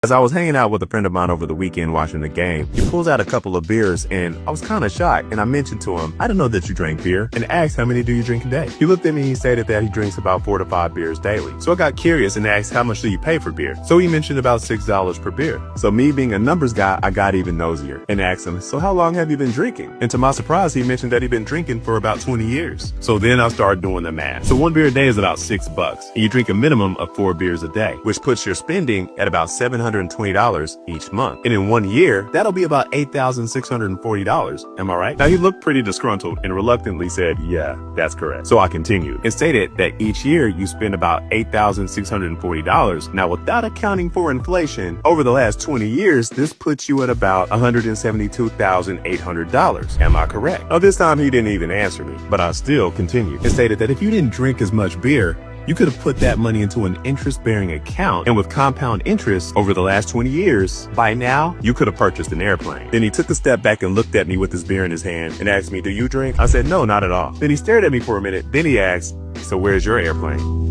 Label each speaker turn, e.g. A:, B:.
A: As I was hanging out with a friend of mine over the weekend watching the game, he pulls out a couple of beers and I was kind of shocked, and I mentioned to him, I didn't know that you drank beer, and asked how many do you drink a day. He looked at me and he stated that he drinks about 4 to 5 beers daily. So I got curious and asked, how much do you pay for beer? So he mentioned about $6 per beer. So me being a numbers guy, I got even nosier and asked him, so how long have you been drinking? And to my surprise, he mentioned that he'd been drinking for about 20 years. So then I started doing the math. So 1 beer a day is about $6, and you drink a minimum of 4 beers a day, which puts your spending at about $720 each month. And in 1 year, that'll be about $8,640. Am I right? Now he looked pretty disgruntled and reluctantly said, yeah, that's correct. So I continued and stated that each year you spend about $8,640. Now without accounting for inflation, over the last 20 years, this puts you at about $172,800. Am I correct? Now this time he didn't even answer me, but I still continued and stated that if you didn't drink as much beer, you could have put that money into an interest-bearing account, and with compound interest over the last 20 years, by now, you could have purchased an airplane. Then he took a step back and looked at me with his beer in his hand and asked me, do you drink? I said, no, not at all. Then he stared at me for a minute. Then he asked, so where's your airplane?